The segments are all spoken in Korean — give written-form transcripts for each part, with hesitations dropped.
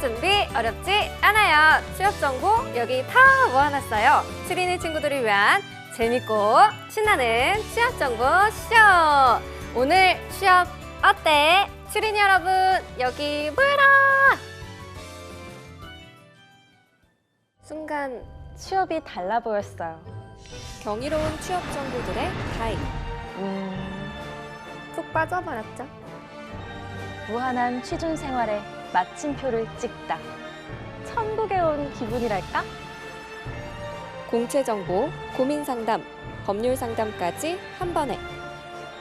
준비 어렵지 않아요. 취업 정보 여기 다 모아놨어요. 7인의 친구들을 위한 재밌고 신나는 취업 정보 쇼. 오늘 취업 어때? 7인 여러분 여기 모여라. 순간 취업이 달라 보였어요. 경이로운 취업 정보들의 가입. 푹 빠져버렸죠. 무한한 취준 생활에 마침표를 찍다. 천국에 온 기분이랄까? 공채 정보, 고민 상담, 법률 상담까지 한 번에.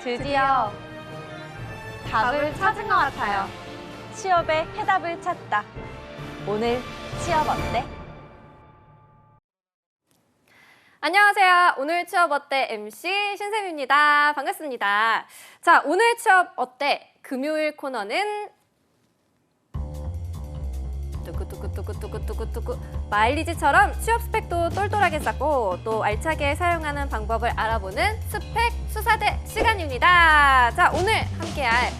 드디어 답을 찾은 것 같아요. 취업의 해답을 찾다. 오늘 취업 어때? 안녕하세요. 오늘 취업 어때 MC 신샘입니다. 반갑습니다. 자, 오늘 취업 어때? 금요일 코너는 뚜구뚜구뚜구뚜구뚜구뚜구 마일리지처럼 취업 스펙도 똘똘하게 쌓고 또 알차게 사용하는 방법을 알아보는 스펙 수사대 시간입니다. 자, 오늘 함께할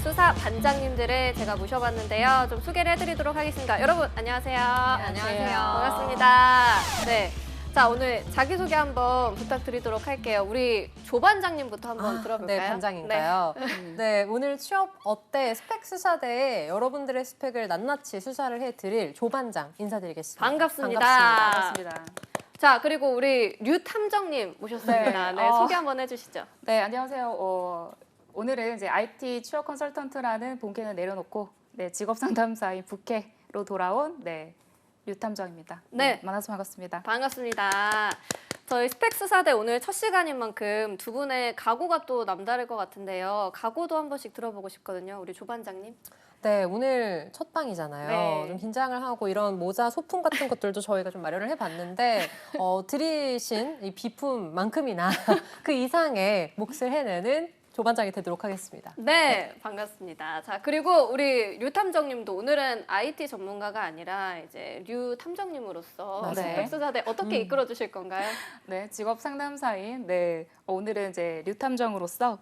수사 반장님들을 제가 모셔봤는데요. 좀 소개를 해드리도록 하겠습니다. 여러분 안녕하세요. 안녕하세요. 반갑습니다. 네. 자, 오늘 자기소개 한번 부탁드리도록 할게요. 우리 조 반장님부터 한번 들어볼까요? 네, 반장인가요? 네, 오늘 취업 어때 스펙 수사대에 여러분들의 스펙을 낱낱이 수사를 해드릴 조 반장 인사드리겠습니다. 반갑습니다. 반갑습니다. 자, 그리고 우리 류 탐정님 모셨습니다. 네, 소개 한번 해주시죠. 네, 안녕하세요. 오늘은 이제 IT 취업 컨설턴트라는 본캐는 내려놓고 직업 상담사인 부캐로 돌아온 류탐정입니다. 네. 만나서 반갑습니다. 반갑습니다. 저희 스펙 수사대 오늘 첫 시간인 만큼 두 분의 각오가 또 남다를 것 같은데요. 각오도 한 번씩 들어보고 싶거든요. 우리 조 반장님. 네, 오늘 첫 방이잖아요. 네. 좀 긴장을 하고 이런 모자, 소품 같은 것들도 저희가 좀 마련을 해봤는데 들이신 이 비품만큼이나 그 이상의 몫을 해내는 조 반장이 되도록 하겠습니다. 네, 반갑습니다. 자, 그리고 우리 류 탐정님도 오늘은 IT 전문가가 아니라 이제 류 탐정님으로서 맞아요. 스펙 수사대 어떻게 이끌어 주실 건가요? 네, 직업 상담사인 오늘은 이제 류탐정으로서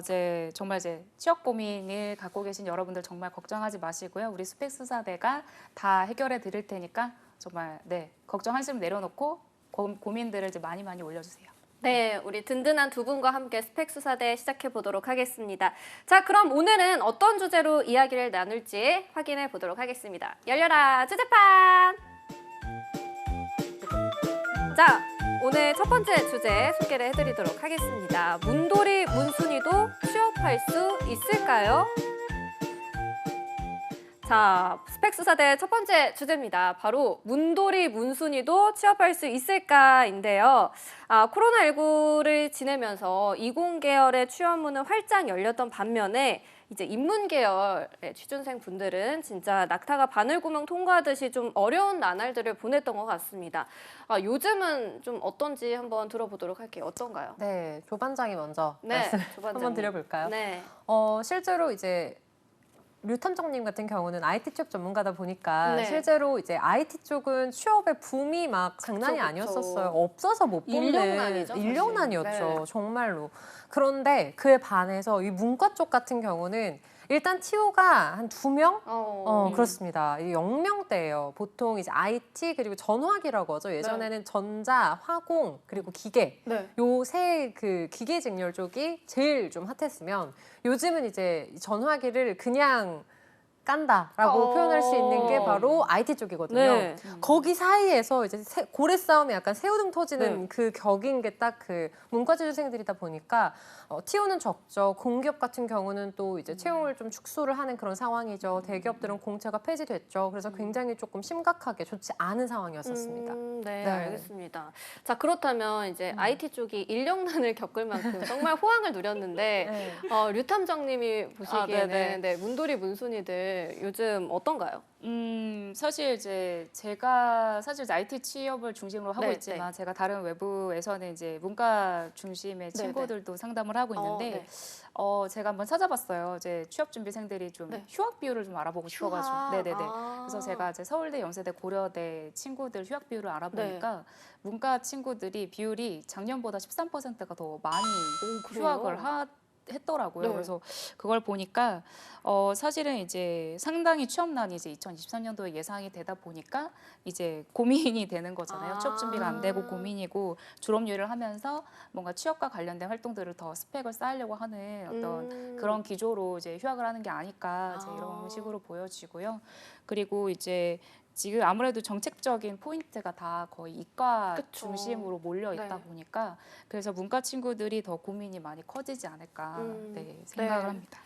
이제 정말 이제 취업 고민을 갖고 계신 여러분들 정말 걱정하지 마시고요. 우리 스펙 수사대가 다 해결해 드릴 테니까 정말 걱정하시면 내려놓고 고민들을 이제 많이 올려주세요. 네, 우리 든든한 두 분과 함께 스펙 수사대 시작해 보도록 하겠습니다. 자, 그럼 오늘은 어떤 주제로 이야기를 나눌지 확인해 보도록 하겠습니다. 열려라 주제판! 자, 오늘 첫 번째 주제 소개를 해드리도록 하겠습니다. 문돌이 문순이도 취업할 수 있을까요? 자, 스펙 수사대 첫 번째 주제입니다. 바로 문돌이 문순이도 취업할 수 있을까인데요. 코로나19를 지내면서 이공계열의 취업문은 활짝 열렸던 반면에 이제 인문계열의 취준생 분들은 진짜 낙타가 바늘구멍 통과하듯이 좀 어려운 나날들을 보냈던 것 같습니다. 요즘은 좀 어떤지 한번 들어보도록 할게요. 어떤가요? 네, 조 반장이 먼저 네, 말씀 조 반장님. 한번 드려볼까요? 네. 실제로 이제 류 탐정님 같은 경우는 IT 쪽 전문가다 보니까 네. 실제로 이제 IT 쪽은 취업의 붐이 막 장난이 그쵸. 아니었었어요. 없어서 못 뽑는 인력난이죠, 사실. 인력난이었죠. 네. 정말로. 그런데 그에 반해서 이 문과 쪽 같은 경우는 일단 TO가 한 2명? 그렇습니다. 이 0명대예요. 보통 이제 IT 그리고 전화기라고 하죠. 예전에는 전자, 화공 그리고 기계 네. 요 세 그 기계 직렬 쪽이 제일 좀 핫했으면 요즘은 이제 전화기를 그냥 깐다라고 표현할 수 있는 게 바로 IT 쪽이거든요. 네. 거기 사이에서 이제 고래 싸움이 약간 새우등 터지는 네. 그 격인 게 딱 그 문과 취준생들이다 보니까 TO는 적죠. 공기업 같은 경우는 또 이제 채용을 좀 축소를 하는 그런 상황이죠. 대기업들은 공채가 폐지됐죠. 그래서 굉장히 조금 심각하게 좋지 않은 상황이었었습니다. 네, 네. 알겠습니다. 자, 그렇다면 이제 IT 쪽이 인력난을 겪을 만큼 정말 호황을 누렸는데 류 탐정님이 보시기에는 네네. 문돌이 문순이들 요즘 어떤가요? 사실 제가 이제 IT 취업을 중심으로 하고 네, 있지만 제가 다른 외부에서는 이제 문과 중심의 친구들도 상담을 하고 있는데 제가 한번 찾아봤어요. 이제 취업 준비생들이 좀 휴학 비율을 좀 알아보고 싶어가지고. 네네네. 그래서 제가 이제 서울대, 연세대, 고려대 친구들 휴학 비율을 알아보니까 문과 친구들이 비율이 작년보다 13%가 더 많이 그래요? 휴학을 했더라고요. 네. 그래서 그걸 보니까 사실은 이제 상당히 취업난이 이제 2023년도에 예상이 되다 보니까 이제 고민이 되는 거잖아요. 취업 준비가 안 되고 고민이고 졸업률을 하면서 뭔가 취업과 관련된 활동들을 더 스펙을 쌓으려고 하는 어떤 그런 기조로 이제 휴학을 하는 게 아닐까 이제 이런 식으로 보여지고요. 그리고 이제 지금 아무래도 정책적인 포인트가 다 거의 이과 그쵸. 중심으로 몰려 있다 네. 보니까 그래서 문과 친구들이 더 고민이 많이 커지지 않을까 생각을 네. 합니다.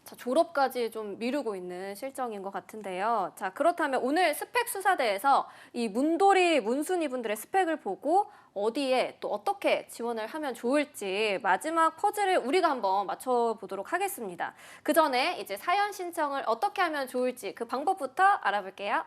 자, 졸업까지 좀 미루고 있는 실정인 것 같은데요. 자, 그렇다면 오늘 스펙 수사대에서 이 문돌이 문순이 분들의 스펙을 보고 어디에 또 어떻게 지원을 하면 좋을지 마지막 퍼즐을 우리가 한번 맞춰보도록 하겠습니다. 그 전에 이제 사연 신청을 어떻게 하면 좋을지 그 방법부터 알아볼게요.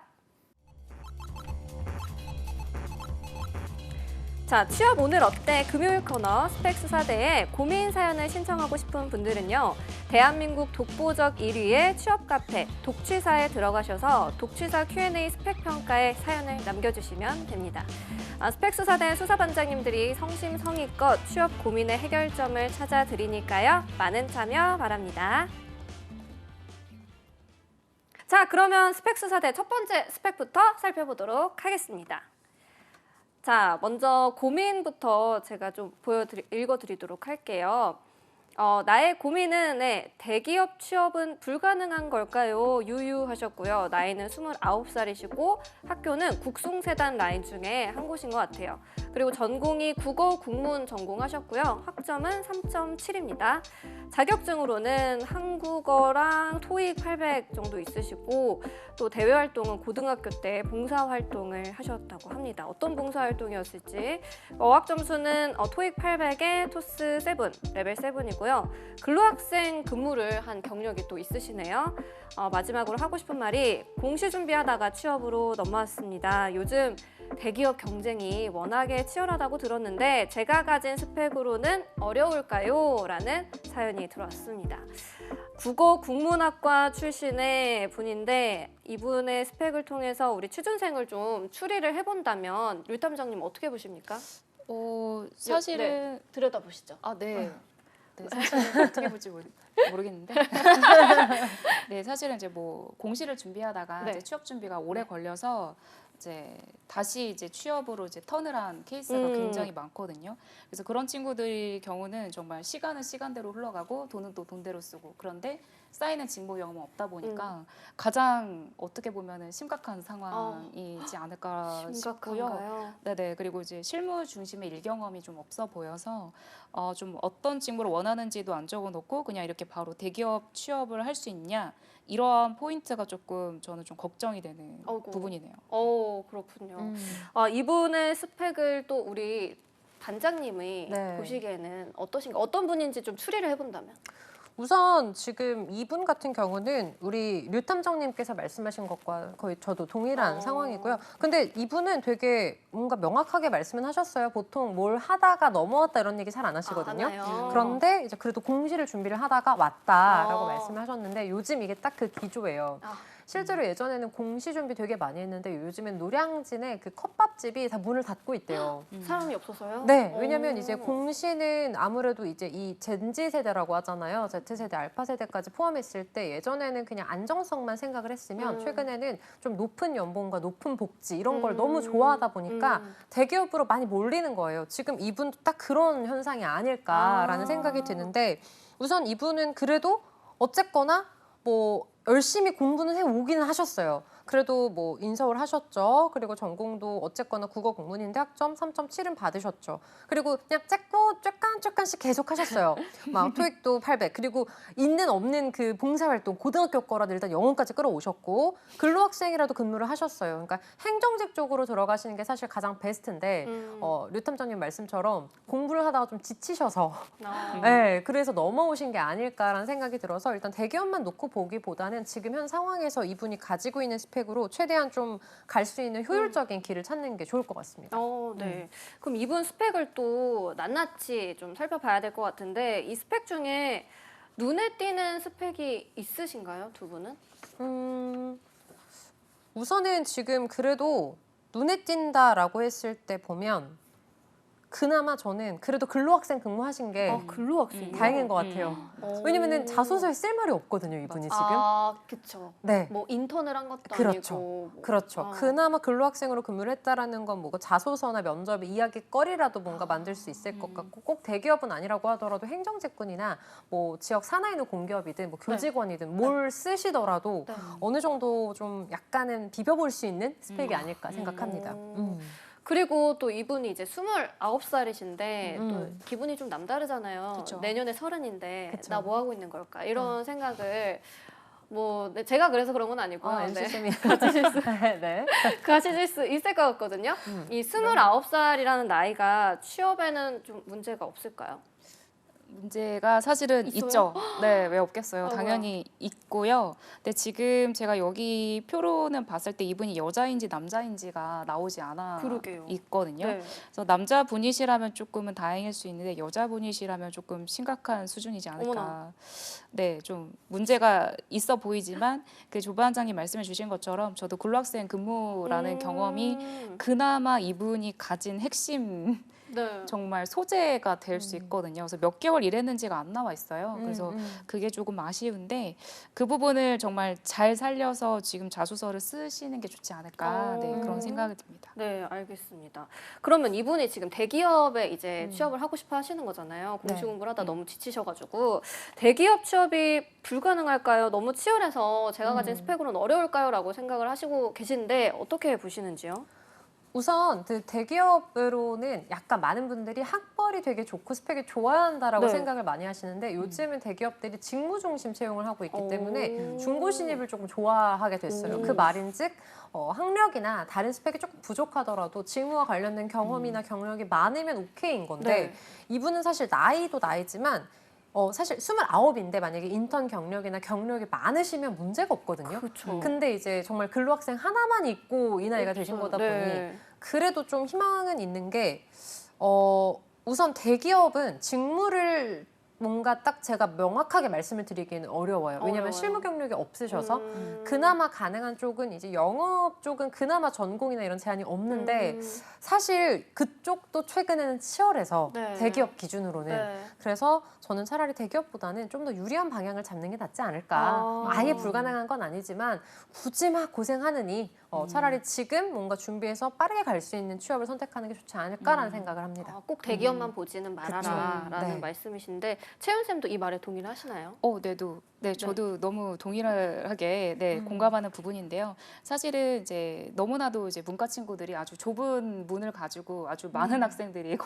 자, 취업 오늘 어때? 금요일 코너 스펙 수사대에 고민 사연을 신청하고 싶은 분들은요. 대한민국 독보적 1위의 취업 카페 독취사에 들어가셔서 독취사 Q&A 스펙 평가에 사연을 남겨주시면 됩니다. 스펙 수사대 수사반장님들이 성심성의껏 취업 고민의 해결점을 찾아드리니까요. 많은 참여 바랍니다. 자, 그러면 스펙 수사대 첫 번째 스펙부터 살펴보도록 하겠습니다. 자, 먼저 고민부터 제가 좀 읽어드리도록 할게요. 나의 고민은 대기업 취업은 불가능한 걸까요? 유유하셨고요. 나이는 29살이시고 학교는 국송세단 라인 중에 한 곳인 것 같아요. 그리고 전공이 국어 국문 전공하셨고요. 학점은 3.7입니다. 자격증으로는 한국어랑 토익 800 정도 있으시고 또 대외 활동은 고등학교 때 봉사활동을 하셨다고 합니다. 어떤 봉사활동이었을지. 어학 점수는 토익 800에 토스 7, 레벨 7이고요. 근로학생 근무를 한 경력이 또 있으시네요. 마지막으로 하고 싶은 말이 공시 준비하다가 취업으로 넘어왔습니다. 요즘 대기업 경쟁이 워낙에 치열하다고 들었는데 제가 가진 스펙으로는 어려울까요? 라는 사연이 들어왔습니다. 국어 국문학과 출신의 분인데 이분의 스펙을 통해서 우리 취준생을 좀 추리를 해본다면 류탐정님 어떻게 보십니까? 사실은 들여다보시죠. 네, 사실 어떻게 볼지 모르겠는데. 네, 사실은 이제 뭐 공시를 준비하다가 네. 이제 취업 준비가 오래 걸려서 이제 다시 이제 취업으로 이제 턴을 한 케이스가 굉장히 많거든요. 그래서 그런 친구들 경우는 정말 시간은 시간대로 흘러가고 돈은 또 돈대로 쓰고 그런데 쌓이는 직무 경험은 없다 보니까 가장 어떻게 보면은 심각한 상황이지 않을까 싶고요. 심각한가요? 네네. 그리고 이제 실무 중심의 일 경험이 좀 없어 보여서 좀 어떤 직무를 원하는지도 안 적어놓고 그냥 이렇게 바로 대기업 취업을 할 수 있냐 이러한 포인트가 조금 저는 좀 걱정이 되는 어구. 부분이네요. 그렇군요. 이분의 스펙을 또 우리 반장님이 네. 보시기에는 어떠신가? 어떤 분인지 좀 추리를 해본다면? 우선 지금 이분 같은 경우는 우리 류탐정님께서 말씀하신 것과 거의 저도 동일한 상황이고요. 근데 이분은 되게 뭔가 명확하게 말씀은 하셨어요. 보통 뭘 하다가 넘어왔다 이런 얘기 잘 안 하시거든요. 하나요? 그런데 이제 그래도 공시를 준비를 하다가 왔다라고 아. 말씀을 하셨는데 요즘 이게 딱 그 기조예요. 실제로 예전에는 공시 준비 되게 많이 했는데 요즘엔 노량진에 그 컵밥집이 다 문을 닫고 있대요. 사람이 없어서요? 네, 왜냐면 이제 공시는 아무래도 이제 이 젠지 세대라고 하잖아요. Z세대, 알파 세대까지 포함했을 때 예전에는 그냥 안정성만 생각을 했으면 최근에는 좀 높은 연봉과 높은 복지 이런 걸 너무 좋아하다 보니까 대기업으로 많이 몰리는 거예요. 지금 이분도 딱 그런 현상이 아닐까라는 생각이 드는데 우선 이분은 그래도 어쨌거나 뭐 열심히 공부는 해오기는 하셨어요. 그래도 뭐 인서울 하셨죠. 그리고 전공도 어쨌거나 국어 국문인데 학점 3.7은 받으셨죠. 그리고 그냥 쪼깐씩 계속 하셨어요. 막 토익도 800. 그리고 있는 없는 그 봉사활동 고등학교 거라도 일단 영어까지 끌어오셨고 근로학생이라도 근무를 하셨어요. 그러니까 행정직 쪽으로 들어가시는 게 사실 가장 베스트인데 류탐정님 말씀처럼 공부를 하다가 좀 지치셔서 네, 그래서 넘어오신 게 아닐까라는 생각이 들어서 일단 대기업만 놓고 보기보다는 지금 현 상황에서 이분이 가지고 있는 스펙으로 최대한 좀 갈 수 있는 효율적인 길을 찾는 게 좋을 것 같습니다. 네. 그럼 이분 스펙을 또 낱낱이 좀 살펴봐야 될 것 같은데 이 스펙 중에 눈에 띄는 스펙이 있으신가요, 두 분은? 우선은 지금 그래도 눈에 띈다라고 했을 때 보면 그나마 저는 그래도 근로학생 근무하신 게 근로학생. 다행인 것 같아요. 왜냐면은 자소서에 쓸 말이 없거든요, 이분이 지금. 그렇죠. 네. 뭐 인턴을 한 것도 그렇죠. 아니고. 뭐. 그렇죠. 그나마 근로학생으로 근무를 했다라는 건 뭐고 자소서나 면접에 이야기거리라도 뭔가 만들 수 있을 것 같고 꼭 대기업은 아니라고 하더라도 행정직군이나 뭐 지역 산하에 있는 공기업이든 뭐 교직원이든 뭘 쓰시더라도 네. 어느 정도 좀 약간은 비벼볼 수 있는 스펙이 아닐까 생각합니다. 그리고 또 이분이 이제 29살이신데 음. 또 기분이 좀 남다르잖아요. 그쵸. 내년에 30인데 그쵸. 나 뭐 하고 있는 걸까? 이런 생각을 뭐 제가 그래서 그런 건 아니고요. NC심이 가지실 수 네. 가지실 수 있을 것 같거든요. 이 29살이라는 나이가 취업에는 좀 문제가 없을까요? 문제가 사실은 있어요? 있죠. 네, 왜 없겠어요. 아이고야. 당연히 있고요. 근데 지금 제가 여기 표로는 봤을 때 이분이 여자인지 남자인지가 나오지 않아 그러게요. 있거든요. 네. 그래서 남자분이시라면 조금은 다행일 수 있는데 여자분이시라면 조금 심각한 수준이지 않을까. 어머나. 네, 좀 문제가 있어 보이지만 그 조 반장님 말씀해 주신 것처럼 저도 근로학생 근무라는 경험이 그나마 이분이 가진 핵심 네. 정말 소재가 될 수 있거든요. 그래서 몇 개월 일했는지가 안 나와 있어요. 그래서 음. 그게 조금 아쉬운데 그 부분을 정말 잘 살려서 지금 자소서를 쓰시는 게 좋지 않을까 네, 그런 생각이 듭니다. 네, 알겠습니다. 그러면 이분이 지금 대기업에 이제 취업을 하고 싶어 하시는 거잖아요. 네. 공시공부를 하다 너무 지치셔가지고 대기업 취업이 불가능할까요? 너무 치열해서 제가 가진 스펙으로는 어려울까요? 라고 생각을 하시고 계신데 어떻게 보시는지요? 우선 그 대기업으로는 약간 많은 분들이 학벌이 되게 좋고 스펙이 좋아야 한다라고 네. 생각을 많이 하시는데 요즘은 대기업들이 직무 중심 채용을 하고 있기 때문에 중고 신입을 조금 좋아하게 됐어요. 그 말인즉 학력이나 다른 스펙이 조금 부족하더라도 직무와 관련된 경험이나 경력이 많으면 오케이인 건데 네. 이분은 사실 나이도 나이지만 사실 29인데 만약에 인턴 경력이나 경력이 많으시면 문제가 없거든요. 그렇죠. 근데 이제 정말 근로학생 하나만 있고 이 나이가 되신 거다 보니 네. 그래도 좀 희망은 있는 게 우선 대기업은 직무를 뭔가 딱 제가 명확하게 말씀을 드리기는 어려워요. 왜냐하면 어려워요. 실무 경력이 없으셔서 그나마 가능한 쪽은 이제 영업 쪽은 그나마 전공이나 이런 제한이 없는데 사실 그쪽도 최근에는 치열해서 네. 대기업 기준으로는 네. 그래서 저는 차라리 대기업보다는 좀 더 유리한 방향을 잡는 게 낫지 않을까. 아. 아예 불가능한 건 아니지만 굳이 막 고생하느니 차라리 지금 뭔가 준비해서 빠르게 갈 수 있는 취업을 선택하는 게 좋지 않을까라는 생각을 합니다. 꼭 대기업만 보지는 말아라라는 그쵸. 네. 말씀이신데 채연 쌤도 이 말에 동의를 하시나요? 네, 저도 너무 동일하게 공감하는 부분인데요. 사실은 이제 너무나도 이제 문과 친구들이 아주 좁은 문을 가지고 아주 많은 학생들이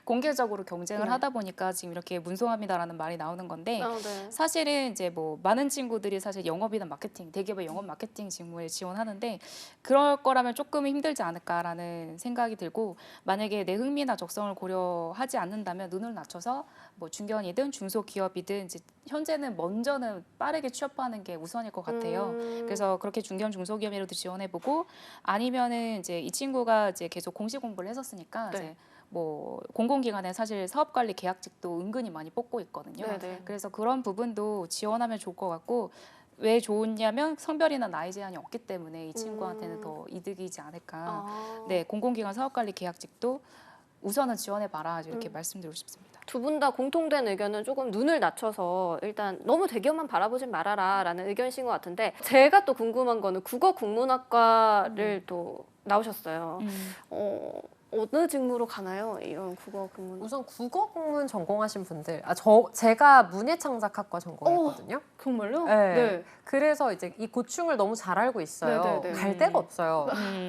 공개적으로 경쟁을 네. 하다 보니까 지금 이렇게 문송합니다라는 말이 나오는 건데 네. 사실은 이제 뭐 많은 친구들이 사실 영업이나 마케팅, 대기업의 영업 마케팅 직무에 지원하는데 그럴 거라면 조금 힘들지 않을까라는 생각이 들고 만약에 내 흥미나 적성을 고려하지 않는다면 눈을 낮춰서 뭐 중견이든 중소기업이든 이제 현재는 먼저는 빠르게 취업하는 게 우선일 것 같아요. 그래서 그렇게 중견 중소기업이라도 지원해보고 아니면은 이제 이 친구가 이제 계속 공시 공부를 했었으니까 네. 이제 뭐 공공기관에 사실 사업관리 계약직도 은근히 많이 뽑고 있거든요. 네네. 그래서 그런 부분도 지원하면 좋을 것 같고 왜 좋냐면 성별이나 나이 제한이 없기 때문에 이 친구한테는 더 이득이지 않을까. 네, 공공기관 사업관리 계약직도 우선은 지원해봐라 이렇게 말씀드리고 싶습니다. 두 분 다 공통된 의견은 조금 눈을 낮춰서 일단 너무 대기업만 바라보진 말아라라는 의견이신 것 같은데 제가 또 궁금한 거는 국어 국문학과를 또 나오셨어요. 어느 직무로 가나요? 이런 국어 국문. 우선 국어 공문 전공하신 분들, 제가 문예창작학과 전공했거든요. 정말요? 네. 그래서 이제 이 고충을 너무 잘 알고 있어요. 네네네. 갈 데가 없어요.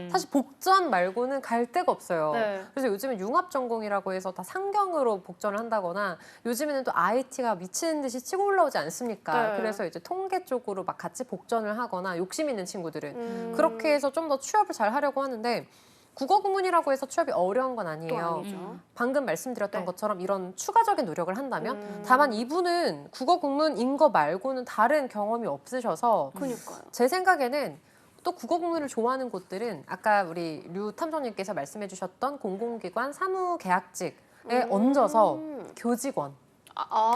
사실 복전 말고는 갈 데가 없어요. 네. 그래서 요즘은 융합 전공이라고 해서 다 상경으로 복전을 한다거나 요즘에는 또 IT가 미치는 듯이 치고 올라오지 않습니까? 네. 그래서 이제 통계 쪽으로 막 같이 복전을 하거나 욕심 있는 친구들은 그렇게 해서 좀 더 취업을 잘 하려고 하는데 국어 구문이라고 해서 취업이 어려운 건 또 아니에요. 아니죠. 방금 말씀드렸던 네. 것처럼 이런 추가적인 노력을 한다면 다만 이분은 국어 국문인 거 말고는 다른 경험이 없으셔서 그러니까요. 제 생각에는 또 국어 국문을 좋아하는 곳들은 아까 우리 류 탐정님께서 말씀해 주셨던 공공기관 사무계약직에 얹어서 교직원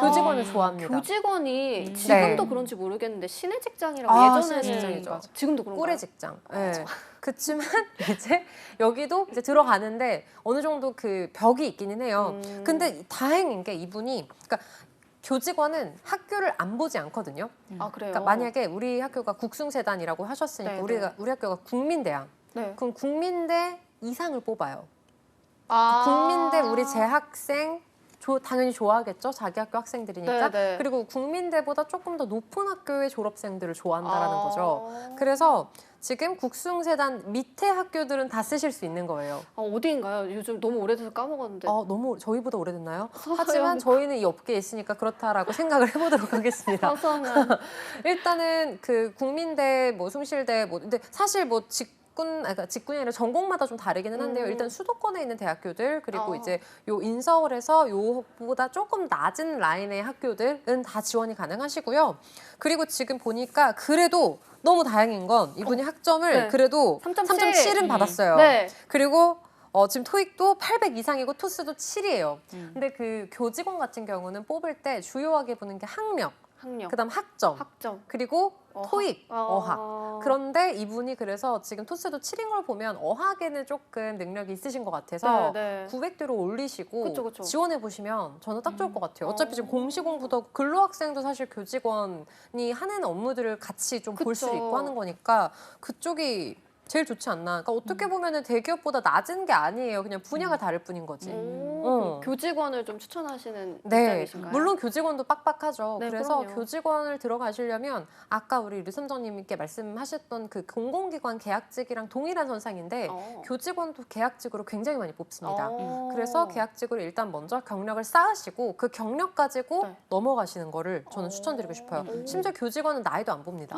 교직원을 좋아합니다. 교직원이 지금도 네. 그런지 모르겠는데 시내 직장이라고 아, 예전에는 시내 직장이죠. 맞아. 지금도 그런가요? 꿀의 직장. 네. 그치만 이제 여기도 이제 들어가는데 어느 정도 그 벽이 있기는 해요. 근데 다행인 게 이분이 그러니까 교직원은 학교를 안 보지 않거든요. 아 그래요? 그러니까 만약에 우리 학교가 국숭재단이라고 하셨으니까 네, 우리 학교가 국민대야. 네. 그럼 국민대 이상을 뽑아요. 아. 국민대 우리 재학생 당연히 좋아하겠죠. 자기 학교 학생들이니까. 네, 네. 그리고 국민대보다 조금 더 높은 학교의 졸업생들을 좋아한다라는 아. 거죠. 그래서 지금 국숭재단 밑에 학교들은 다 쓰실 수 있는 거예요. 어디인가요? 요즘 너무 오래돼서 까먹었는데. 너무 저희보다 오래됐나요? 서영. 하지만 저희는 이 업계에 있으니까 그렇다라고 생각을 해보도록 하겠습니다. 서성은 일단은 그 국민대, 뭐 숭실대, 뭐 근데 사실 뭐 직군이 아니라 전공마다 좀 다르기는 한데요. 일단 수도권에 있는 대학교들 그리고 이제 요 인서울에서 요보다 조금 낮은 라인의 학교들은 다 지원이 가능하시고요. 그리고 지금 보니까 그래도 너무 다행인 건 이분이 학점을 네. 그래도 3.7. 3.7은 받았어요. 네. 그리고 지금 토익도 800 이상이고 토스도 7이에요. 근데 그 교직원 같은 경우는 뽑을 때 주요하게 보는 게 학력, 학력, 그다음 학점, 학점, 그리고 어학. 토익, 어학. 그런데 이분이 그래서 지금 토스도 7인 걸 보면 어학에는 조금 능력이 있으신 것 같아서 네. 900대로 올리시고 그쵸. 지원해 보시면 저는 딱 좋을 것 같아요. 어차피 지금 공시공부도 근로학생도 사실 교직원이 하는 업무들을 같이 좀 볼 수 그쵸. 있고 하는 거니까 그쪽이 제일 좋지 않나. 그러니까 어떻게 보면은 대기업보다 낮은 게 아니에요. 그냥 분야가 다를 뿐인 거지. 교직원을 좀 추천하시는 네, 입장이신가요? 물론 교직원도 빡빡하죠. 네, 그래서 그럼요. 교직원을 들어가시려면 아까 우리 류선정님께 말씀하셨던 그 공공기관 계약직이랑 동일한 선상인데 교직원도 계약직으로 굉장히 많이 뽑습니다. 그래서 계약직으로 일단 먼저 경력을 쌓으시고 그 경력 가지고 네. 넘어가시는 거를 저는 추천드리고 싶어요. 심지어 교직원은 나이도 안 봅니다.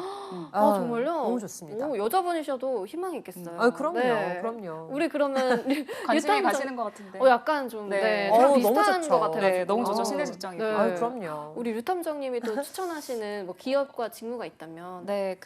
정말요? 너무 좋습니다. 여자분이셔도 희망이 있겠어요. 그럼요, 네. 그럼요. 우리 그러면 관심이 유탐정- 가시는 것 같은데. 약간 좀 네. 저랑 너무 비슷한 좋죠. 것 같아요. 네, 너무 좋죠. 시내 직장이고. 네. 그럼요. 우리 류탐정님이 또 추천하시는 뭐 기업과 직무가 있다면 네,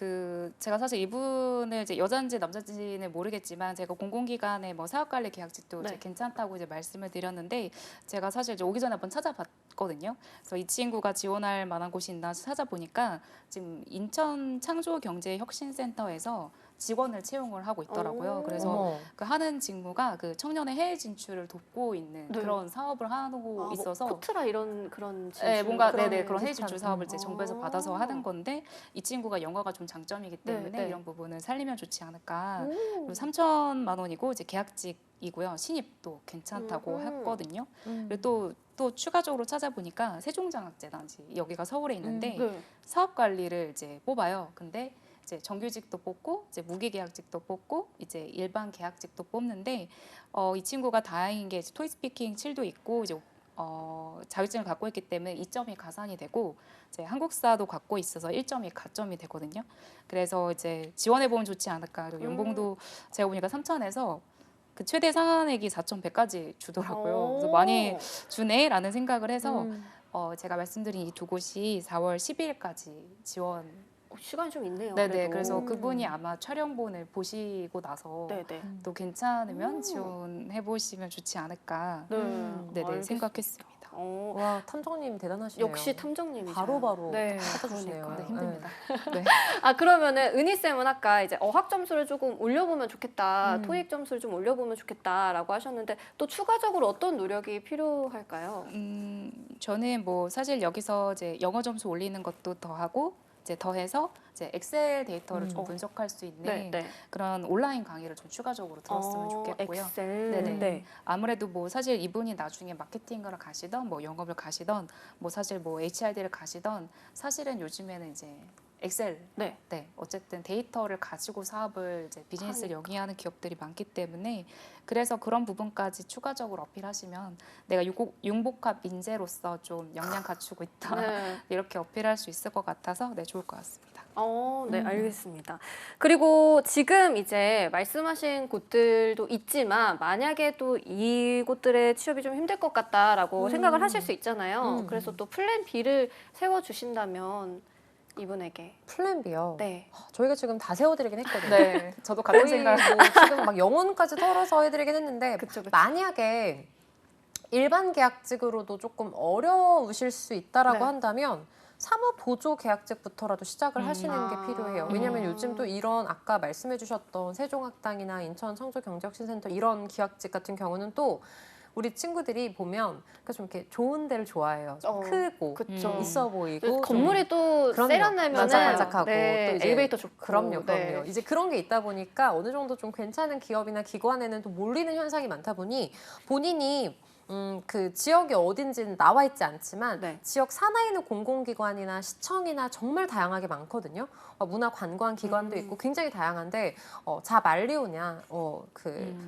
제가 사실 이분을 이제 여자인지 남자인지는 모르겠지만 제가 공공기관의 뭐 사업관리 계약직도 네. 이제 괜찮다고 이제 말씀을 드렸는데 제가 사실 이제 오기 전에 한번 찾아봤거든요. 그래서 이 친구가 지원할 만한 곳이 있나 찾아보니까 지금 인천 창조경제혁신센터에서 직원을 채용을 하고 있더라고요. 그래서 어머. 그 하는 직무가 그 청년의 해외 진출을 돕고 있는 네. 그런 사업을 하고 있어서 뭐 코트라 이런 그런 네, 진출 뭔가 그런 그런 해외 비슷한, 진출 사업을 이제 정부에서 받아서 하는 건데 이 친구가 영어가 좀 장점이기 때문에 네. 이런 부분은 살리면 좋지 않을까. 그리고 3천만 원이고 이제 계약직이고요. 신입도 괜찮다고 했거든요. 그리고 또 추가적으로 찾아보니까 세종장학재단지 여기가 서울에 있는데 네. 사업 관리를 이제 뽑아요. 근데 이제 정규직도 뽑고 이제 무기계약직도 뽑고 이제 일반 계약직도 뽑는데 이 친구가 다행인 게 토익 스피킹 7도 있고 이제 자격증을 갖고 있기 때문에 2점이 가산이 되고 이제 한국사도 갖고 있어서 1점이 가점이 되거든요. 그래서 이제 지원해 보면 좋지 않을까. 그리고 연봉도 제가 보니까 3천에서 그 최대 상한액이 4,100까지 주더라고요. 그래서 많이 주네라는 생각을 해서 제가 말씀드린 이 두 곳이 4월 12일까지 지원. 시간이 좀 있네요. 네네. 그래도. 그래서 그분이 아마 촬영본을 보시고 나서 네네. 또 괜찮으면 지원해 보시면 좋지 않을까. 네네 알겠습니다. 생각했습니다. 와, 탐정님 대단하시네요. 역시 탐정님이죠. 바로바로 네, 찾아주시네요. 그러니까요. 힘듭니다. 네. 그러면은 은희 쌤은 아까 이제 어학 점수를 조금 올려보면 좋겠다, 토익 점수를 좀 올려보면 좋겠다라고 하셨는데 또 추가적으로 어떤 노력이 필요할까요? 저는 뭐 사실 여기서 이제 영어 점수 올리는 것도 더하고 이제 더해서 이제 엑셀 데이터를 좀 분석할 수 있는 그런 온라인 강의를 좀 추가적으로 들었으면 좋겠고요. 엑셀. 네네. 네. 아무래도 뭐 사실 이분이 나중에 마케팅을 가시던 뭐 영업을 가시던 뭐 사실 뭐 HRD를 가시던 사실은 요즘에는 이제 엑셀, 네. 어쨌든 데이터를 가지고 사업을 이제 비즈니스를 영위하는 기업들이 많기 때문에 그래서 그런 부분까지 추가적으로 어필하시면 내가 융복합 인재로서 좀 역량 갖추고 있다 네. 이렇게 어필할 수 있을 것 같아서 네 좋을 것 같습니다. 네, 알겠습니다. 그리고 지금 이제 말씀하신 곳들도 있지만 만약에 또 이곳들의 취업이 좀 힘들 것 같다라고 생각을 하실 수 있잖아요. 그래서 또 플랜 B를 세워주신다면 이분에게. 플랜 B요. 네. 저희가 지금 다 세워드리긴 했거든요. 네, 저도 같은 거의 생각. 뭐 지금 막 영혼까지 털어서 해드리긴 했는데 그쵸. 만약에 일반 계약직으로도 조금 어려우실 수 있다라고 네. 한다면 사무 보조 계약직부터라도 시작을 하시는 게 아. 필요해요. 왜냐하면 요즘 또 이런 아까 말씀해주셨던 세종학당이나 인천 청소경제혁신센터 이런 계약직 같은 경우는 또 우리 친구들이 보면 좀 이렇게 좋은 데를 좋아해요. 좀 크고 그쵸. 있어 보이고 건물이 또 그럼요. 세련되면 반짝반짝하고 네, 또 이제 엘리베이터 좋고 그럼요. 네. 이제 그런 게 있다 보니까 어느 정도 좀 괜찮은 기업이나 기관에는 또 몰리는 현상이 많다 보니 본인이 그 지역이 어딘지는 나와 있지 않지만 네. 지역 산하에 있는 공공기관이나 시청이나 정말 다양하게 많거든요. 문화관광기관도 있고 굉장히 다양한데 자만리오냐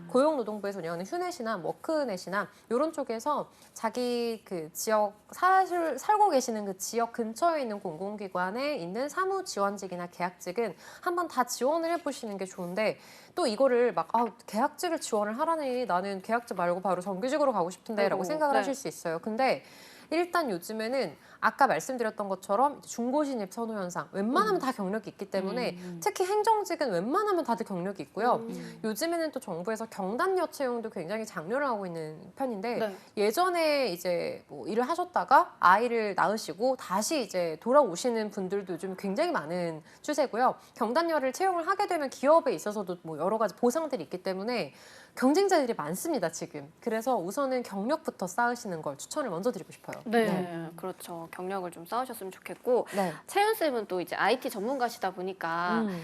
고용노동부에서 운영하는 휴넷이나 워크넷이나 이런 쪽에서 자기 그 지역 살고 계시는 그 지역 근처에 있는 공공기관에 있는 사무지원직이나 계약직은 한번 다 지원을 해보시는 게 좋은데 또 이거를 막 계약직을 지원을 하라니 나는 계약직 말고 바로 정규직으로 가고 싶은데라고 아이고, 생각을 네. 하실 수 있어요. 근데 일단 요즘에는 아까 말씀드렸던 것처럼 중고신입 선호 현상 웬만하면 다 경력이 있기 때문에 특히 행정직은 웬만하면 다들 경력이 있고요. 요즘에는 또 정부에서 경단녀 채용도 굉장히 장려를 하고 있는 편인데 네. 예전에 이제 뭐 일을 하셨다가 아이를 낳으시고 다시 이제 돌아오시는 분들도 요즘 굉장히 많은 추세고요. 경단녀를 채용을 하게 되면 기업에 있어서도 뭐 여러 가지 보상들이 있기 때문에 경쟁자들이 많습니다, 지금. 그래서 우선은 경력부터 쌓으시는 걸 추천을 먼저 드리고 싶어요. 네, 그렇죠. 경력을 좀 쌓으셨으면 좋겠고 네. 채윤 쌤은 또 이제 IT 전문가시다 보니까 음.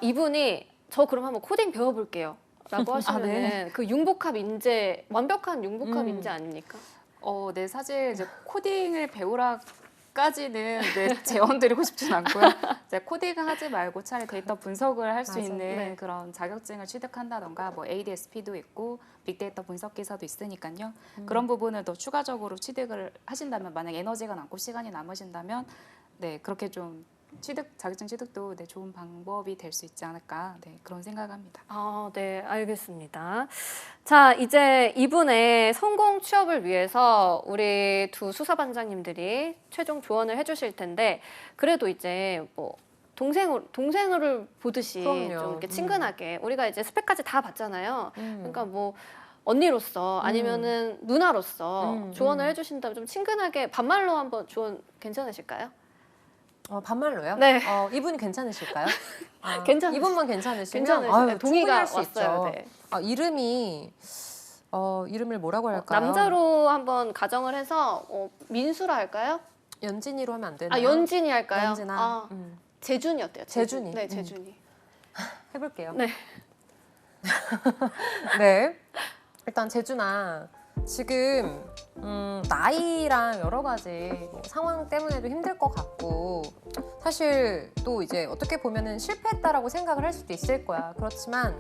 이분이 저 그럼 한번 코딩 배워볼게요. 라고 하시면은 네. 그 융복합 인재 완벽한 융복합 인재 아닙니까? 네, 사실 이제 코딩을 배우라까지는 네, 제언드리고 싶진 않고요. 이제 코딩을 하지 말고 차라리 데이터 분석을 할 수 맞아. 있는 네. 그런 자격증을 취득한다던가 뭐 ADSP도 있고 빅데이터 분석 기사도 있으니까요. 그런 부분을 더 추가적으로 취득을 하신다면 만약 에너지가 남고 시간이 남으신다면 네, 그렇게 좀 자격증 취득도 네, 좋은 방법이 될 수 있지 않을까 네, 그런 생각합니다. 네, 알겠습니다. 자, 이제 이분의 성공 취업을 위해서 우리 두 수사반장님들이 최종 조언을 해주실 텐데 그래도 이제 뭐 동생을 보듯이 그럼요. 좀 이렇게 친근하게 우리가 이제 스펙까지 다 봤잖아요. 음. 그러니까 뭐 언니로서 아니면은 누나로서 조언을 해주신다면 좀 친근하게 반말로 한번 조언 괜찮으실까요? 반말로요? 네. 이분이 괜찮으실까요? 이분만 괜찮으시면 괜찮으세요? 동의가 충분히 할수 왔어요. 있죠. 네. 이름을 뭐라고 할까요? 남자로 한번 가정을 해서 민수라 할까요? 연진이로 하면 안 되나요? 연진이 할까요? 연진아. 재준이 어때요? 재준이. 네, 재준이. 해볼게요. 네. 네. 일단 재준아, 지금 나이랑 여러 가지 뭐 상황 때문에도 힘들 것 같고 사실 또 이제 어떻게 보면은 실패했다라고 생각을 할 수도 있을 거야. 그렇지만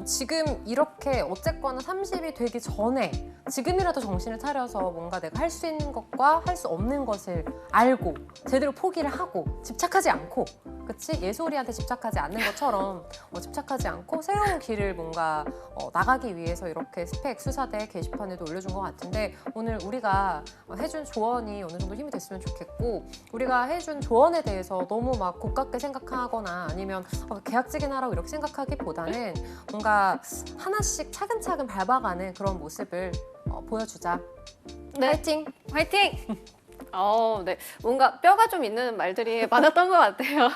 지금 이렇게 어쨌거나 30이 되기 전에 지금이라도 정신을 차려서 뭔가 내가 할 수 있는 것과 할 수 없는 것을 알고 제대로 포기를 하고 집착하지 않고 그치? 예솔이한테 집착하지 않는 것처럼 집착하지 않고 새로운 길을 뭔가 나가기 위해서 이렇게 스펙 수사대 게시판에도 올려준 것 같은데 오늘 우리가 해준 조언이 어느 정도 힘이 됐으면 좋겠고 우리가 해준 조언에 대해서 너무 막 고깝게 생각하거나 아니면 계약직이나 하라고 이렇게 생각하기보다는 뭔가 하나씩 차근차근 밟아가는 그런 모습을 보여주자. 네. 파이팅! 화이팅! 네. 뭔가 뼈가 좀 있는 말들이 많았던 것 같아요.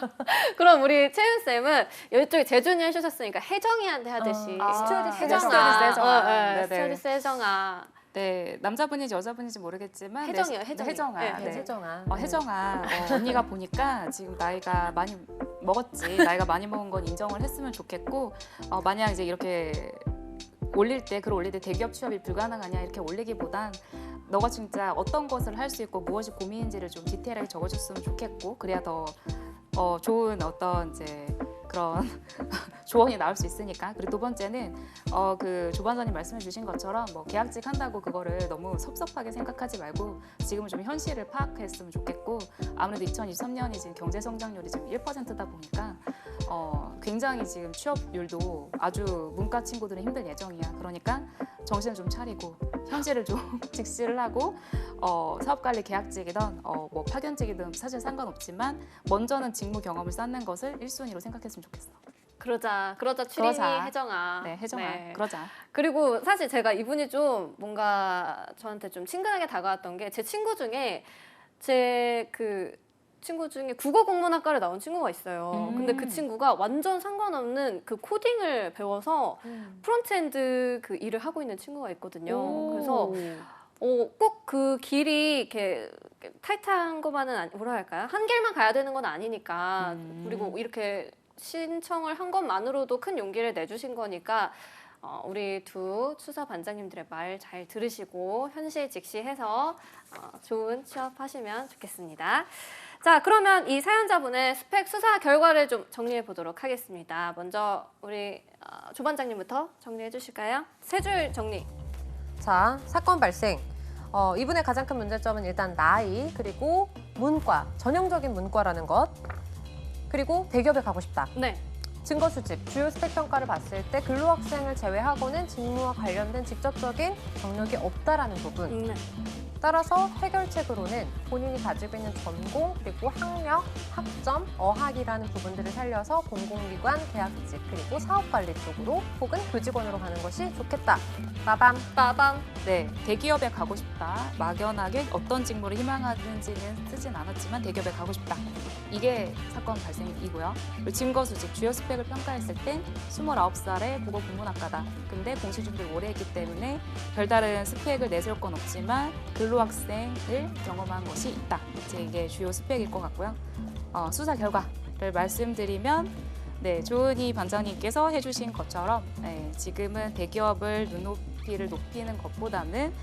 그럼 우리 채윤 쌤은 이쪽에 재준이 해주셨으니까 혜정이한테 하듯이 스튜어디스 혜정아, 혜정아. 네, 네네. 스튜어디스 혜정아. 네, 남자분인지 여자분인지 모르겠지만 혜정이요, 네, 혜정이. 혜정아. 네, 네. 혜정아. 혜정아, 언니가 보니까 지금 나이가 많이 먹었지. 나이가 많이 먹은 건 인정을 했으면 좋겠고 만약 이제 이렇게 글을 올릴 때 대기업 취업이 불가능하냐 이렇게 올리기보단 너가 진짜 어떤 것을 할 수 있고 무엇이 고민인지를 좀 디테일하게 적어줬으면 좋겠고 그래야 더 좋은 어떤 이제 그런 조언이 나올 수 있으니까. 그리고 두 번째는 그 조반장님 말씀해 주신 것처럼 뭐 계약직 한다고 그거를 너무 섭섭하게 생각하지 말고 지금은 좀 현실을 파악했으면 좋겠고 아무래도 2023년이 지금 경제 성장률이 지금 1%다 보니까 굉장히 지금 취업률도 아주 문과 친구들은 힘들 예정이야. 그러니까 정신을 좀 차리고 현실을 좀 직시를 하고 사업관리 계약직이든 뭐 파견직이든 사실 상관없지만 먼저는 직무 경험을 쌓는 것을 1순위로 생각했으면 좋겠어. 그러자 추리니 그러자. 혜정아. 네, 혜정아. 네. 그러자. 그리고 사실 제가 이분이 좀 뭔가 저한테 좀 친근하게 다가왔던 게 제 친구 중에 국어 국문학과를 나온 친구가 있어요. 근데 그 친구가 완전 상관없는 그 코딩을 배워서 프론트엔드 그 일을 하고 있는 친구가 있거든요. 그래서 꼭 그 길이 이렇게 타이트한 것만은 뭐라 할까요? 한 길만 가야 되는 건 아니니까. 그리고 이렇게 신청을 한 것만으로도 큰 용기를 내주신 거니까 우리 두 수사 반장님들의 말 잘 들으시고 현실 직시해서 좋은 취업하시면 좋겠습니다. 자, 그러면 이 사연자분의 스펙 수사 결과를 좀 정리해 보도록 하겠습니다. 먼저 우리 조 반장님부터 정리해 주실까요? 세 줄 정리. 자, 사건 발생. 이분의 가장 큰 문제점은 일단 나이, 그리고 문과, 전형적인 문과라는 것. 그리고 대기업에 가고 싶다. 네. 증거 수집, 주요 스펙 평가를 봤을 때 근로학생을 제외하고는 직무와 관련된 직접적인 경력이 없다라는 부분. 네. 따라서 해결책으로는 본인이 가지고 있는 전공, 그리고 학력, 학점, 어학이라는 부분들을 살려서 공공기관, 계약직, 그리고 사업관리 쪽으로 혹은 교직원으로 가는 것이 좋겠다. 빠밤. 빠밤. 네, 대기업에 가고 싶다. 막연하게 어떤 직무를 희망하는지는 쓰진 않았지만 대기업에 가고 싶다. 이게 사건 발생이고요. 그리고 증거 수집, 주요 스펙을 평가했을 땐 29살에 국어 국문학과다. 근데 공시 준비를 오래 했기 때문에 별다른 스펙을 내세울 건 없지만 근로학생을 경험한 것이 있다. 이제 이게 주요 스펙일 것 같고요. 수사 결과를 말씀드리면 네, 조은희 반장님께서 해주신 것처럼 지금은 대기업을 눈높이를 높이는 것보다는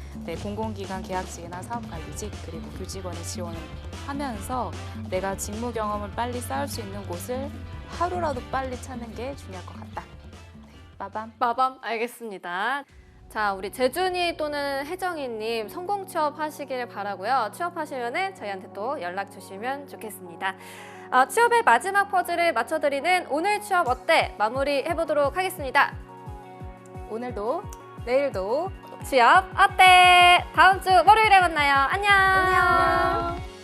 공공기관 계약직이나 사업관리직 그리고 교직원에 지원을 하면서 내가 직무 경험을 빨리 쌓을 수 있는 곳을 하루라도 빨리 찾는 게 중요할 것 같다. 네, 빠밤. 빠밤. 알겠습니다. 자, 우리 재준이 또는 혜정이님 성공 취업하시길 바라고요. 취업하시면은 저희한테 또 연락 주시면 좋겠습니다. 취업의 마지막 퍼즐을 맞춰드리는 오늘 취업 어때? 마무리해보도록 하겠습니다. 오늘도 내일도 취업 어때? 다음 주 월요일에 만나요. 안녕. 안녕.